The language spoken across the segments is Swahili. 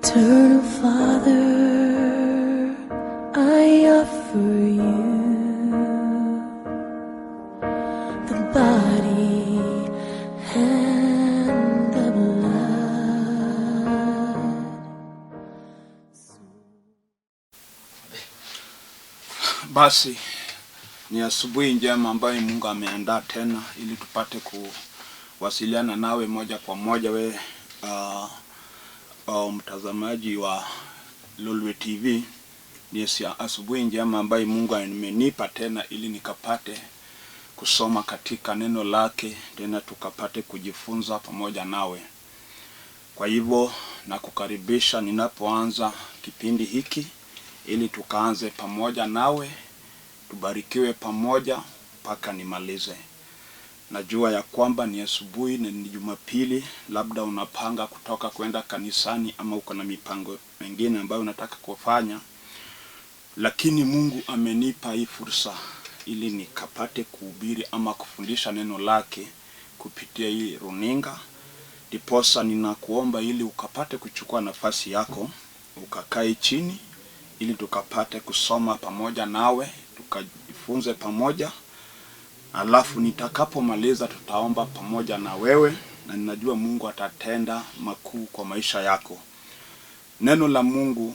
Eternal Father, I offer you the body and the blood. Basi ni asubuhi njema ambayo Mungu ameandaa tena ili tupate kuwasiliana nawe moja kwa moja we mtazamaji wa Lolwe TV. Ni asubuhi njema ambayo Mungu amenipa tena ili nikapate kusoma katika neno lake, tena tukapate kujifunza pamoja nawe. Kwa hivyo nakukaribisha ninapoanza kipindi hiki ili tukaanze pamoja nawe, tubarikiwe pamoja mpaka nimalize. Najua ya kwamba ni asubuhi na ni Jumapili, labda unapanga kutoka kwenda kanisani ama uko na mipango mingine ambayo unataka kufanya, lakini Mungu amenipa hii fursa ili nikapate kuhubiri ama kufundisha neno lake kupitia hii runinga. Ndiposa ninakuomba ili ukapate kuchukua nafasi yako, ukakae chini ili tukapate kusoma pamoja nawe, tukajifunze pamoja. Alafu nitakapomaliza tutaomba pamoja na wewe, na ninajua Mungu atatenda makuu kwa maisha yako. Neno la Mungu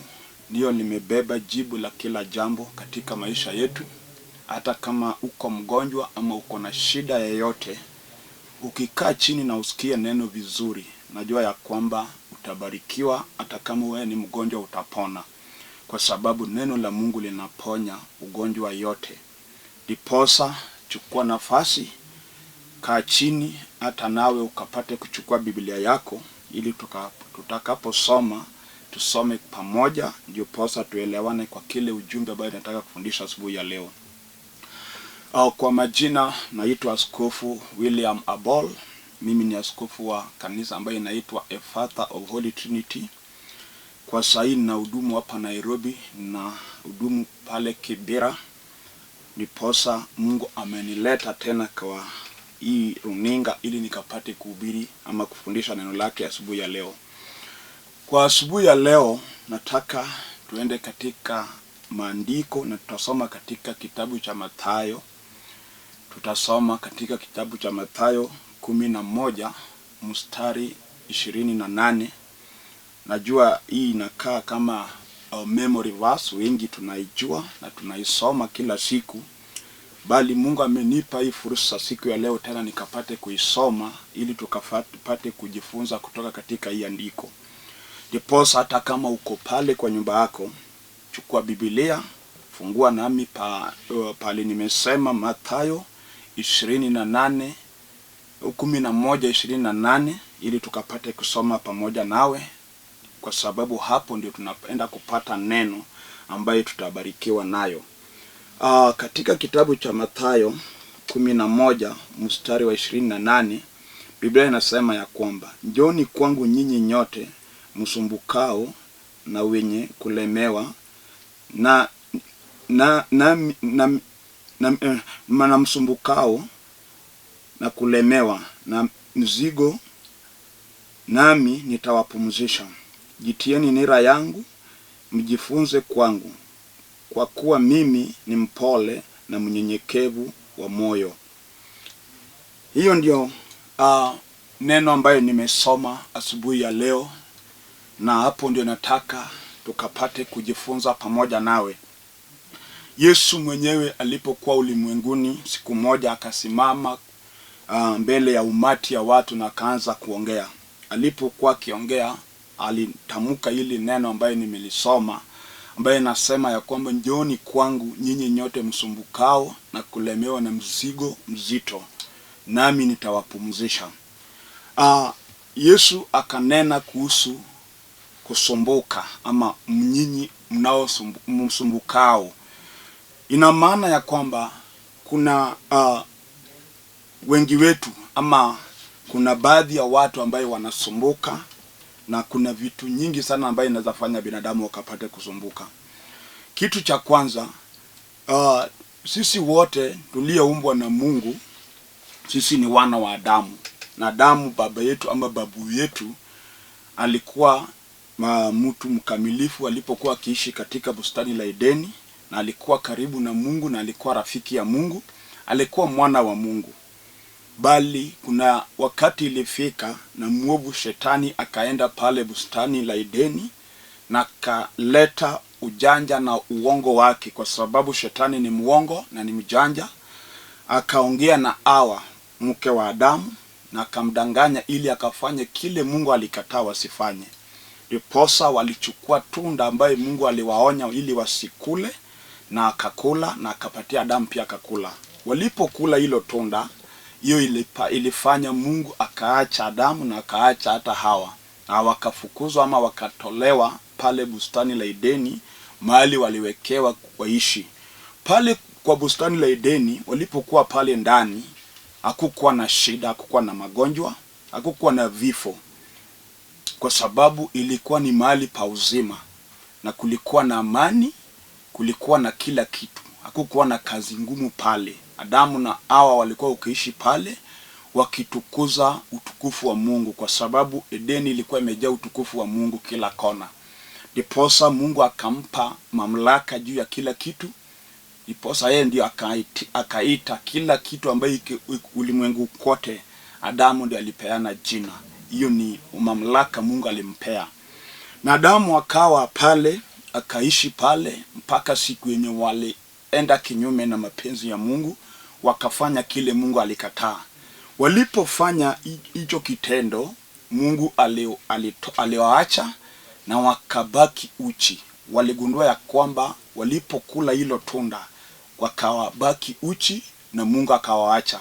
ndio limebeba jibu la kila jambo katika maisha yetu. Hata kama uko mgonjwa ama uko na shida yoyote, ukikaa chini na usikie neno vizuri, najua ya kwamba utabarikiwa. Hata kama wewe ni mgonjwa utapona, kwa sababu neno la Mungu linaponya ugonjwa yote. Ndiposa chukua nafasi, kaa chini, hata nawe ukapate kuchukua Biblia yako ili tutakaposoma tusome pamoja, ndio posa tuelewane kwa kile ujumbe ambao nataka kufundisha asubuhi ya leo. Kwa majina naitwa Askofu William Abol. Mimi ni askofu wa kanisa ambayo inaitwa A Father of Holy Trinity. Kwa sasa na hudumu hapa Nairobi na hudumu pale Kibera. Ndiposa Mungu amenileta tena kwa hii runinga ili nikapate kuhubiri ama kufundisha neno lake asubuhi ya leo. Kwa asubuhi ya leo nataka tuende katika maandiko na tutasoma katika kitabu cha Mathayo. Tutasoma katika kitabu cha Mathayo 11 mstari 28. Najua hii inakaa kama memory verse, wengi tunaijua na tunaisoma kila siku. Bali Mungu amenipa hii fursa siku ya leo tena nikapate kuisoma ili tukapate kujifunza kutoka katika hii andiko. Ndiposa hata kama uko pale kwa nyumba yako, chukua Biblia, fungua nami pale nimesema Mathayo 11:28 ili tukapate kusoma pamoja nawe, kwa sababu hapo ndio tunapenda kupata neno ambayo tutabarikiwa nayo. Katika kitabu cha Mathayo 11 mstari wa 28, Biblia inasema ya kwamba njooni kwangu nyinyi nyote msumbukao na wenye kulemewa na msumbukao na kulemewa na mzigo, nami nitawapumzisha. Jitieni nira yangu, mjifunze kwangu, kwa kuwa mimi ni mpole na mnyenyekevu wa moyo. Hiyo ndio neno ambayo nimesoma asubuhi ya leo, na hapo ndio nataka tukapate kujifunza pamoja nawe. Yesu mwenyewe alipokuwa ulimwenguni, siku moja akasimama mbele ya umati ya watu na akaanza kuongea. Alipokuwa akiongea, alitamka hili neno ambayo nimelisoma, ambaye nasema ya kwamba njooni kwangu nyinyi nyote msumbukao na kulemewa na mzigo mzito, nami nitawapumzisha. Yesu akanena kuhusu kusumbuka ama nyinyi msumbukao. Ina maana ya kwamba kuna wengi wetu ama kuna baadhi ya watu ambaye wanasumbuka, na kuna vitu nyingi sana ambaye inaweza fanya binadamu wakapate kusumbuka. Kitu cha kwanza, sisi wote tulioumbwa na Mungu, sisi ni wana wa Adamu. Na Adamu baba yetu ama babu yetu alikuwa mtu mkamilifu alipokuwa akiishi katika bustani la Edeni, na alikuwa karibu na Mungu na alikuwa rafiki ya Mungu, alikuwa mwana wa Mungu. Bali kuna wakati ilifika na mwovu shetani akaenda pale bustani la Edeni na kaleta ujanja na uongo wake, kwa sababu shetani ni muongo na ni mjanja. Akaongea na Hawa mke wa Adamu na akamdanganya ili akafanye kile Mungu alikataa wasifanye. Ndiposa walichukua tunda ambaye Mungu aliwaonya ili wasikule, na akakula, na akapatia Adamu pia akakula. Walipokula hilo tunda, hiyo ilifanya Mungu akaacha Adamu na akaacha hata Hawa, na wakafukuzwa ama wakatolewa pale bustani la Edeni, mahali waliwekewa waishi. Pale kwa bustani la Edeni, walipokuwa pale ndani, hakukuwa na shida, hakukuwa na magonjwa, hakukuwa na vifo, kwa sababu ilikuwa ni mahali pa uzima, na kulikuwa na amani, kulikuwa na kila kitu. Hakukuwa na kazi ngumu pale. Adamu na Hawa walikuwa ukiishi pale wakitukuza utukufu wa Mungu, kwa sababu Edeni ilikuwa imejaa utukufu wa Mungu kila kona. Ndiposa Mungu akampa mamlaka juu ya kila kitu. Ndiposa yeye ndio akaita kila kitu ambayo ulimwengu kote, Adamu ndiye alipeana jina. Hiyo ni mamlaka Mungu alimpea. Na Adamu akawa pale, akaishi pale mpaka siku yenye walienda kinyume na mapenzi ya Mungu, wakafanya kile Mungu alikataa. Walipofanya hicho kitendo, Mungu aliwaacha na wakabaki uchi. Waligundua ya kwamba walipokula hilo tunda wakawabaki uchi na Mungu akawaacha.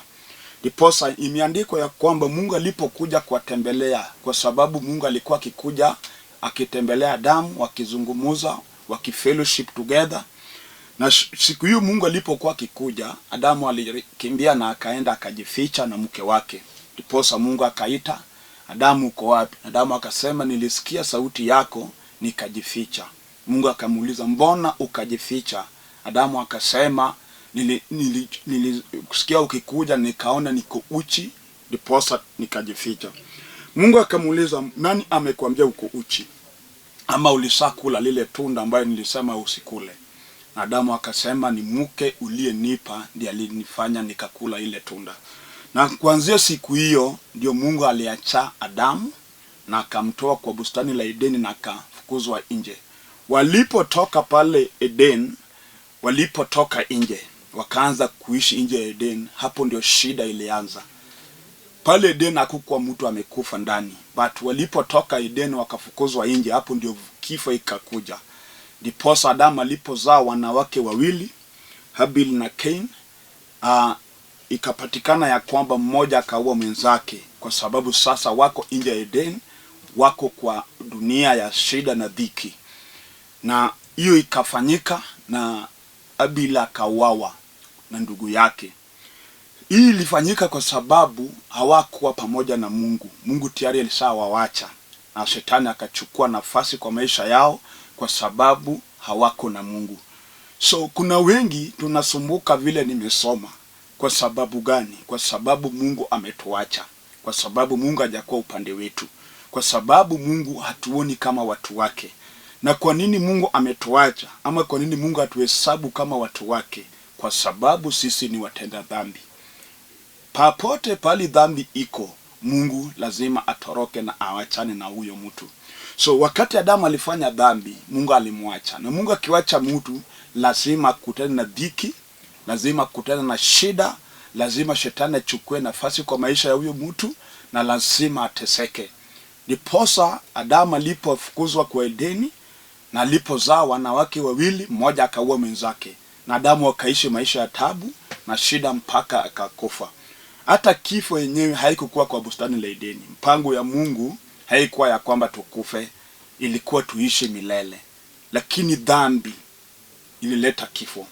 Ndiposa imeandikwa ya kwamba Mungu alipokuja kuwatembelea, kwa sababu Mungu alikuwa akikuja akitembelea Adamu, wakizungumuza, wakifellowship together. Na siku hiyo Mungu alipokuwa akikuja, Adamu alikimbia na akaenda akajificha na mke wake. Ndiposa Mungu akaita, Adamu uko wapi? Adamu akasema, nilisikia sauti yako nikajificha. Mungu akamuuliza, mbona ukajificha? Adamu akasema, nilisikia ukikuja nikaona niko uchi, ndiposa nikajificha. Mungu akamuuliza, nani amekwambia uko uchi? Ama ulisakula lile tunda ambayo nilisema usikule? Na Adamu akasema, ni mke uliyenipa ndiye alinifanya nikakula ile tunda. Na kuanzia siku hiyo ndio Mungu aliacha Adamu na akamtoa kwa bustani la Edeni na akafukuzwa nje. Walipotoka pale Eden, walipotoka nje, wakaanza kuishi nje ya Eden. Hapo ndio shida ilianza. Pale Eden hakukuwa mtu amekufa ndani, but walipotoka Eden wakafukuzwa nje, hapo ndio kifo ikakuja. Ndiposa Adamu alipozaa wanawake wawili, Abol na Cain, ikapatikana ya kwamba mmoja akaua mwenzake, kwa sababu sasa wako nje ya Eden, wako kwa dunia ya shida na dhiki. Na hiyo ikafanyika na Abol akauawa na ndugu yake. Hii ilifanyika kwa sababu hawakuwa pamoja na Mungu. Mungu tayari alishawawacha, na shetani akachukua nafasi kwa maisha yao kwa sababu hawako na Mungu. So kuna wengi tunasumbuka vile nimesoma. Kwa sababu gani? Kwa sababu Mungu ametuacha. Kwa sababu Mungu hajakuwa upande wetu. Kwa sababu Mungu hatuoni kama watu wake. Na kwa nini Mungu ametuacha? Ama kwa nini Mungu hatuhesabu kama watu wake? Kwa sababu sisi ni watenda dhambi. Papote pali dhambi iko, Mungu lazima atoroke na awachane na huyo mtu. So wakati Adamu alifanya dhambi, Mungu alimwacha. Na Mungu akiwacha mtu, lazima kutana na dhiki, lazima kutana na shida, lazima shetani achukue nafasi kwa maisha ya huyo mtu, na lazima ateseke. Ndiposa Adamu alipofukuzwa kwa Edeni na alipozaa wanawake wawili, mmoja akaua mwenzake, na Adamu akaishi maisha ya taabu na shida mpaka akakufa. Hata kifo yenyewe haikukuwa kwa bustani la Edeni. Mpango ya Mungu haikuwa ya kwamba tukufe, ilikuwa tuishi milele. Lakini dhambi ilileta kifo.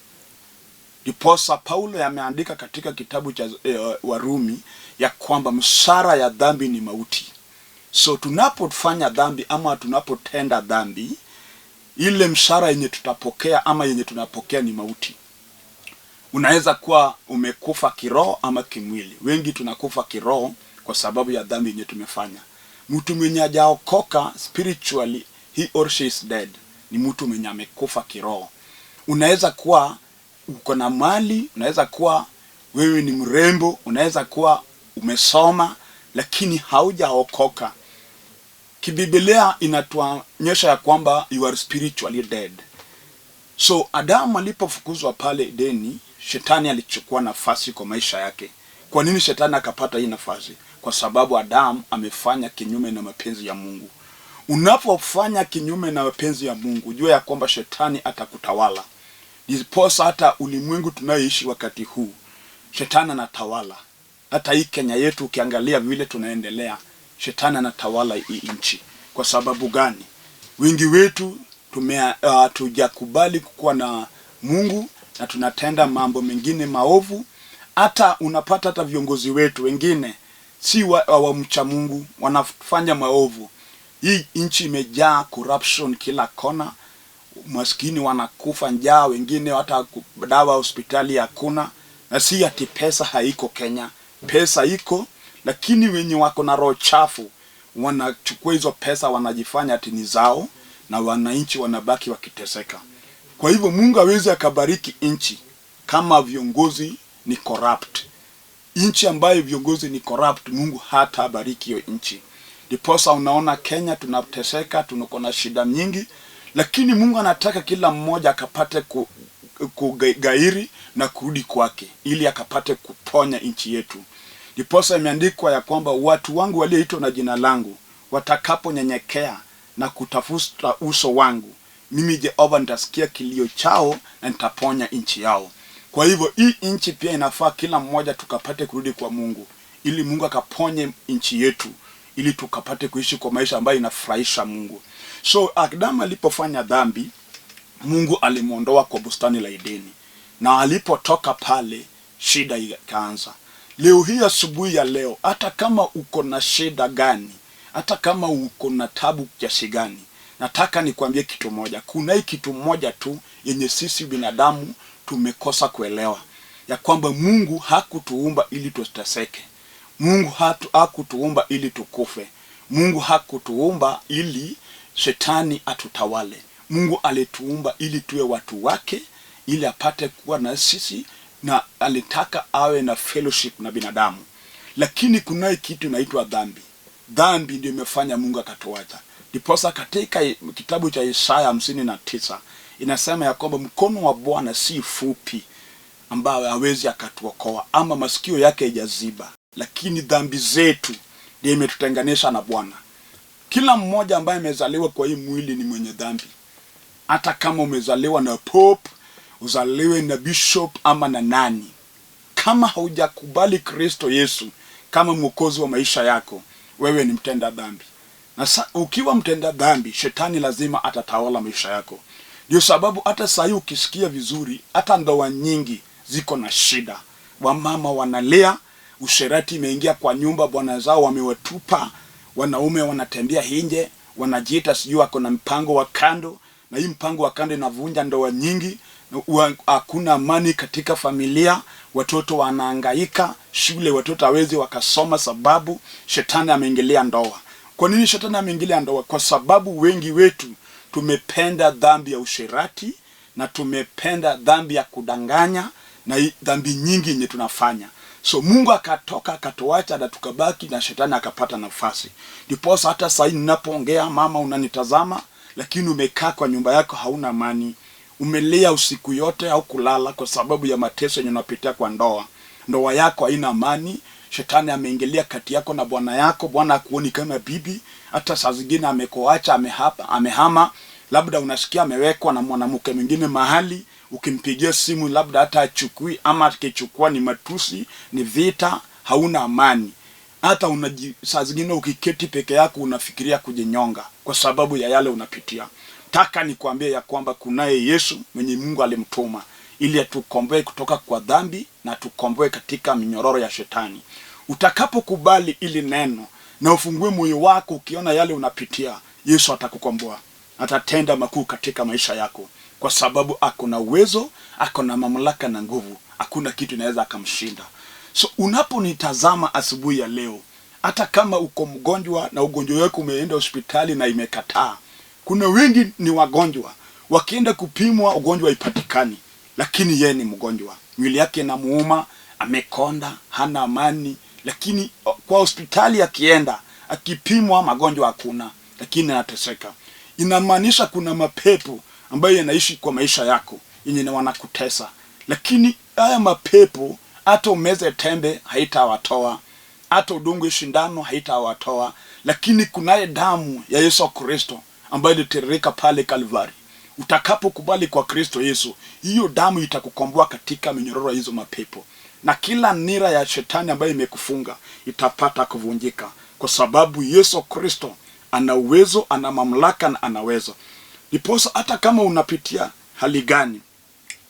Ndiposa Paulo yameandika katika kitabu cha Warumi ya kwamba mshahara ya dhambi ni mauti. So tunapofanya dhambi ama tunapotenda dhambi, ile mshahara yenye tutapokea ama yenye tunapokea ni mauti. Unaweza kuwa umekufa kiroho ama kimwili. Wengi tunakufa kiroho kwa sababu ya dhambi yenye tumefanya. Mtu mwenye hajaokoka spiritually, he or she is dead. Ni mtu mwenye amekufa kiroho. Unaweza kuwa uko na mali, unaweza kuwa wewe ni mrembo, unaweza kuwa umesoma, lakini haujaokoka. Kibiblia inatuonyesha ya kwamba you are spiritually dead. So Adamu alipofukuzwa pale Edeni, shetani alichukua nafasi kwa maisha yake. Kwa nini shetani akapata hii nafasi? Kwa sababu Adamu amefanya kinyume na mapenzi ya Mungu. Unapofanya kinyume na mapenzi ya Mungu, jua ya kwamba shetani atakutawala. Ndiposa hata ulimwengu tunayoishi wakati huu, shetani anatawala. Hata hii Kenya yetu ukiangalia vile tunaendelea, shetani anatawala hii nchi. Kwa sababu gani? Wengi wetu tujakubali kukuwa na Mungu na tunatenda mambo mengine maovu. Hata unapata hata viongozi wetu wengine si wamcha Mungu, wanafanya maovu. Hii nchi imejaa corruption kila kona. Maskini wanakufa njaa, wengine hata dawa hospitali hakuna. Na si ati pesa haiko Kenya. Pesa iko, lakini wenye wako na roho chafu wanachukua hizo pesa wanajifanya ati ni zao, na wananchi wanabaki wakiteseka. Kwa hivyo Mungu hawezi akabariki nchi kama viongozi ni corrupt. Nchi ambayo viongozi ni corrupt, Mungu hata bariki hiyo nchi. Ndiposa unaona Kenya tunateseka, tuko na shida nyingi, lakini Mungu anataka kila mmoja akapate kugairi na kurudi kwake ili akapate kuponya nchi yetu. Ndiposa imeandikwa ya kwamba watu wangu walioitwa na jina langu watakaponyenyekea na kutafuta uso wangu, mimi Jehova nitasikia kilio chao na nitaponya nchi yao. Kwa hivyo hii nchi pia inafaa kila mmoja tukapate kurudi kwa Mungu ili Mungu akaponye nchi yetu, ili tukapate kuishi kwa maisha ambayo inafurahisha Mungu. So Adamu alipofanya dhambi, Mungu alimuondoa kwa bustani la Edeni, na alipotoka pale shida ikaanza. Leo hii asubuhi ya leo, hata kama uko na shida gani, hata kama uko na tabu kiasi gani, nataka nikwambie kitu moja. Kuna hii kitu moja tu yenye sisi binadamu tumekosa kuelewa, ya kwamba Mungu hakutuumba ili tuteseke. Mungu hakutuumba ili tukufe. Mungu hakutuumba ili shetani atutawale. Mungu alituumba ili tuwe watu wake, ili apate kuwa na sisi, na alitaka awe na fellowship na binadamu. Lakini kuna kitu inaitwa dhambi. Dhambi ndio imefanya Mungu akatuacha. Ndiposa katika kitabu cha Isaya 59 inasema ya kwamba mkono wa Bwana si fupi ambao hawezi akatuokoa, ama masikio yake hajaziba, lakini dhambi zetu ndio imetutenganisha na Bwana. Kila mmoja ambaye amezaliwa kwa hii mwili ni mwenye dhambi. Hata kama umezaliwa na pope, uzaliwe na bishop ama na nani, kama haujakubali Kristo Yesu kama mwokozi wa maisha yako, wewe ni mtenda dhambi. Na ukiwa mtenda dhambi, shetani lazima atatawala maisha yako. Ndio sababu hata sasa ukisikia vizuri, hata ndoa nyingi ziko na shida. Wamama wanalia, usherati imeingia kwa nyumba, bwana zao wamewatupa, wanaume wanatembea nje, wanajiita sijui wako na mpango wa kando, na hii mpango wa kando inavunja ndoa nyingi. Hakuna amani katika familia, watoto wanahangaika, shule watoto hawezi wakasoma sababu shetani ameingilia ndoa. Kwa nini shetani ameingilia ndoa? Kwa sababu wengi wetu tumependa dhambi ya usherati, na tumependa dhambi ya kudanganya, na dhambi nyingi yenye tunafanya. So Mungu akatoka akatuacha na tukabaki, na shetani akapata nafasi. Ndiposa hata sasa ninapoongea, mama unanitazama, lakini umekaa kwa nyumba yako hauna amani. Umelia usiku yote au kulala kwa sababu ya mateso yenye unapitia kwa ndoa. Ndoa yako haina amani. Shetani ameingilia kati yako na bwana yako. Bwana hakuoni kama bibi. Hata saa zingine amekuacha, amehama. Labda unasikia amewekwa na mwanamke mwingine mahali. Ukimpigia simu labda hata achukui, ama akichukua ni matusi, ni vita, hauna amani. Hata saa zingine ukiketi peke yako unafikiria kujinyonga kwa sababu ya yale unapitia. Taka nikwambie ya kwamba kunaye Yesu mwenye Mungu alimtuma ili atukomboe kutoka kwa dhambi na tukomboe katika minyororo ya shetani. Utakapokubali ili neno na ufungue moyo wako, ukiona yale unapitia, Yesu atakukomboa. Atatenda makuu katika maisha yako, kwa sababu ako na uwezo, ako na mamlaka na nguvu. Hakuna kitu inaweza akamshinda. So unaponitazama asubuhi ya leo, hata kama uko mgonjwa na ugonjwa wako umeenda hospitali na imekataa, Kuna wengi ni wagonjwa, wakienda kupimwa ugonjwa haipatikani, lakini yeye ni mgonjwa. Mwili yake inamuuma, amekonda, hana amani, lakini kwa hospitali akienda, akipimwa magonjwa hakuna, lakini anateseka. Inamaanisha kuna mapepo ambayo yanaishi kwa maisha yako, yenye wanakutesa. Lakini haya mapepo hata umeze tembe haitawatoa, hata udungwe shindano haitawatoa, lakini kunaye damu ya Yesu Kristo ambayo ilitiririka pale Kalvari. Utakapokubali kwa Kristo Yesu, hiyo damu itakukomboa katika minyororo ya hizo mapepo, na kila nira ya shetani ambayo imekufunga itapata kuvunjika, kwa sababu Yesu Kristo ana uwezo, ana mamlaka na anaweza. Ndiposa hata kama unapitia hali gani,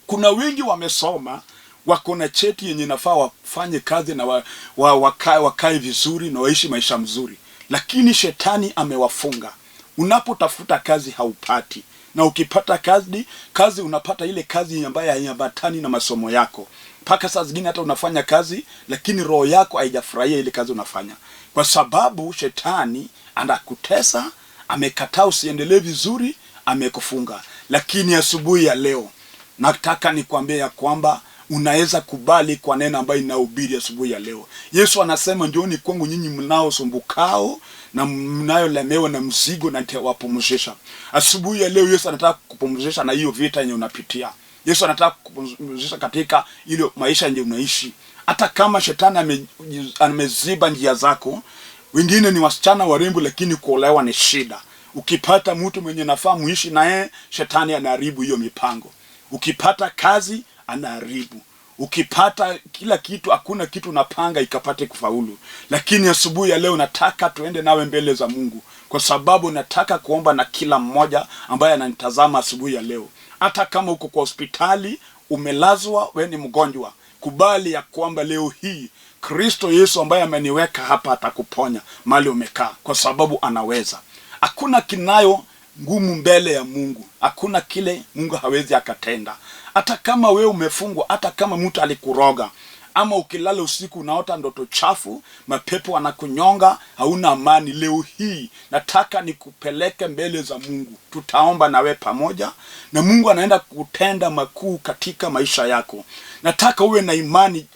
kuna wengi wamesoma, wako na cheti yenye nafaa wafanye kazi na wakae vizuri na waishi maisha mzuri, lakini shetani amewafunga. Unapotafuta kazi haupati, na ukipata kazi unapata ile kazi ambayo haiambatani na masomo yako. Mpaka saa zingine hata unafanya kazi, lakini roho yako haijafurahia ile kazi unafanya, kwa sababu shetani anakutesa, amekataa usiendelee vizuri, amekufunga. Lakini asubuhi ya leo nataka nikwambie ya kwamba unaweza kubali kwa neno ambayo inahubiri asubuhi ya leo. Yesu anasema, njooni kwangu nyinyi mnaosumbukao na mnayolemewa na mzigo, na nitawapumzisha. Asubuhi ya leo Yesu anataka kupumzisha na hiyo vita yenye unapitia. Yesu anataka kupumzisha katika ile maisha yenye unaishi. Hata kama shetani ameziba njia zako, wengine ni wasichana warembo, lakini kuolewa ni shida. Ukipata mtu mwenye nafaa muishi naye, shetani anaharibu hiyo mipango. Ukipata kazi, anaharibu. Ukipata kila kitu, hakuna kitu unapanga ikapate kufaulu. Lakini asubuhi ya leo nataka tuende nawe mbele za Mungu, kwa sababu nataka kuomba na kila mmoja ambaye ananitazama asubuhi ya leo. Hata kama uko kwa hospitali, umelazwa, wewe ni mgonjwa, kubali ya kwamba leo hii Kristo Yesu ambaye ameniweka hapa atakuponya mahali umekaa, kwa sababu anaweza. Hakuna kinayo ngumu mbele ya Mungu. Hakuna kile Mungu hawezi akatenda. Hata kama wewe umefungwa, hata kama mtu alikuroga, ama ukilala usiku unaota ndoto chafu, mapepo anakunyonga, hauna amani, leo hii nataka nikupeleke mbele za Mungu. Tutaomba nawe pamoja, na Mungu anaenda kutenda makuu katika maisha yako. Nataka uwe na imani,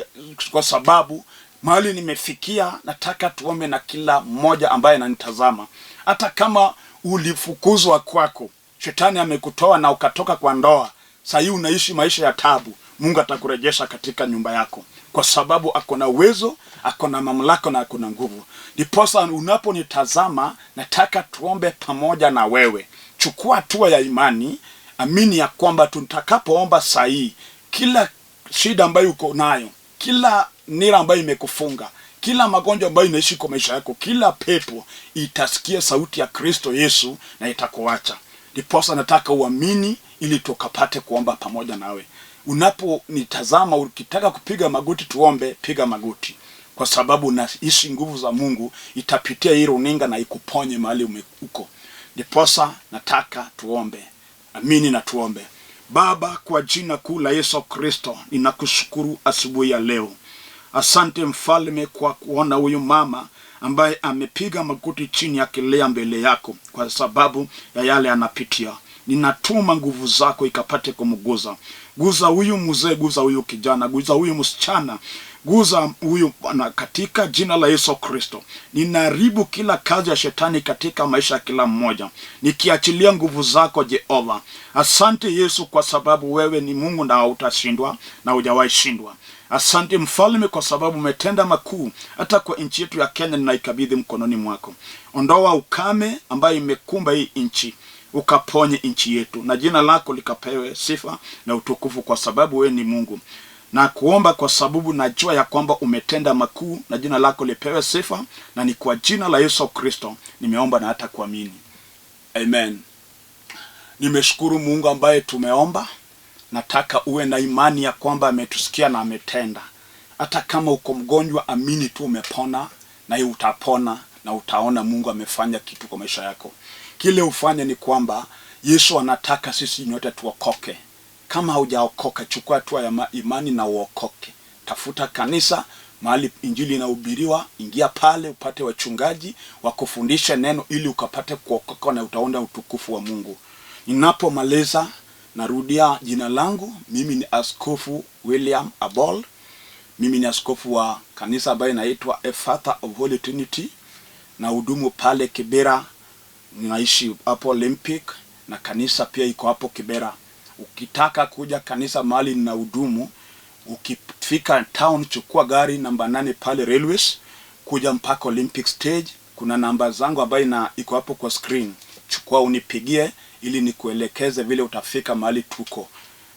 kwa sababu mahali nimefikia, nataka tuombe na kila mmoja ambaye ananitazama. Hata kama ulifukuzwa kwako, shetani amekutoa na ukatoka kwa ndoa, sasa unaishi maisha ya tabu, Mungu atakurejesha katika nyumba yako, kwa sababu akona uwezo, akona mamlaka na akona nguvu. Ndiposa unaponitazama, nataka tuombe pamoja na wewe. Chukua hatua ya imani, amini ya kwamba tutakapoomba sahihi, kila shida ambayo uko nayo, kila nira ambayo imekufunga, kila magonjwa ambayo inaishi kwa maisha yako, kila pepo itasikia sauti ya Kristo Yesu na itakuacha. Ndiposa nataka uamini ili tukapate kuomba pamoja nawe. Unaponitazama, ukitaka kupiga magoti tuombe, piga magoti, kwa sababu unaishi nguvu za Mungu itapitia hii runinga na ikuponye mahali uko. Ndiposa nataka tuombe. Amini na tuombe. Baba, kwa jina kuu la Yesu Kristo, ninakushukuru asubuhi ya leo. Asante Mfalme kwa kuona huyu mama ambaye amepiga magoti chini akilea mbele yako kwa sababu ya yale anapitia. Ninatuma nguvu zako ikapate kumguza. Guza huyu mzee, guza huyu kijana, guza huyu msichana, guza huyu Bwana, katika jina la Yesu Kristo. Ninaharibu kila kazi ya shetani katika maisha ya kila mmoja, nikiachilia nguvu zako Jehova. Asante Yesu, kwa sababu wewe ni Mungu na hautashindwa na hujawahi shindwa. Asante Mfalme, kwa sababu umetenda makuu hata kwa nchi yetu ya Kenya. Ninaikabidhi mkononi mwako. Ondoa ukame ambayo imekumba hii nchi, ukaponye nchi yetu, na jina lako likapewe sifa na utukufu, kwa sababu wewe ni Mungu. Na kuomba kwa sababu najua ya kwamba umetenda makuu, na jina lako lipewe sifa, na ni kwa jina la Yesu Kristo nimeomba na hata kuamini. Amen. Nimeshukuru Mungu ambaye tumeomba. Nataka uwe na imani ya kwamba ametusikia na ametenda. Hata kama uko mgonjwa, amini tu umepona, na hiyo utapona, na utaona Mungu amefanya kitu kwa maisha yako. Kile ufanye ni kwamba Yesu anataka sisi nyote tuokoke. Kama hujaokoka, chukua hatua ya imani na uokoke. Tafuta kanisa, mahali injili inahubiriwa, ingia pale upate wachungaji wakufundisha neno ili ukapate kuokoka na utaona utukufu wa Mungu. Ninapomaliza narudia jina langu, mimi ni Askofu William Abol. Mimi ni askofu wa kanisa ambayo inaitwa A Father of Holy Trinity, na hudumu pale Kibera. Ninaishi hapo Olympic na kanisa pia iko hapo Kibera. Ukitaka kuja kanisa mahali nina hudumu, ukifika town chukua gari namba 8 pale Railways kuja mpaka Olympic stage. Kuna namba zangu ambayo iko hapo kwa screen. Chukua unipigie ili nikuelekeze vile utafika mahali tuko.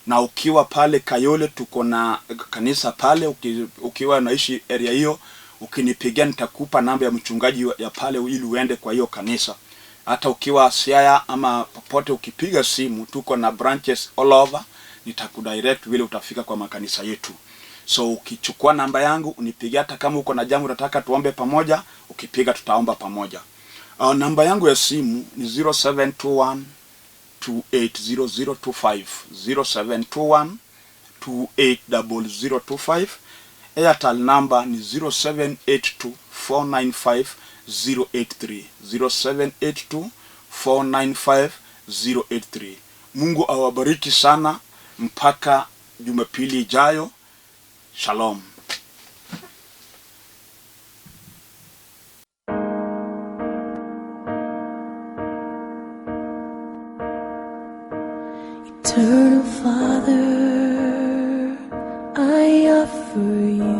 Na ukiwa pale Kayole tuko na kanisa pale, ukiwa naishi area hiyo, ukinipigia nitakupa namba ya mchungaji ya pale ili uende kwa hiyo kanisa. Hata ukiwa Siaya ama popote ukipiga simu, tuko na branches all over, nitakudirect vile utafika kwa makanisa yetu. So ukichukua namba yangu unipigia, hata kama uko na jambo unataka tuombe pamoja, ukipiga tutaomba pamoja. Namba yangu ya simu ni 0721 280025, 0721 280025. Airtel number ni 0782 495 083, 0782 495 083. Mungu awabariki sana mpaka Jumapili ijayo. Shalom. Eternal Father, I offer you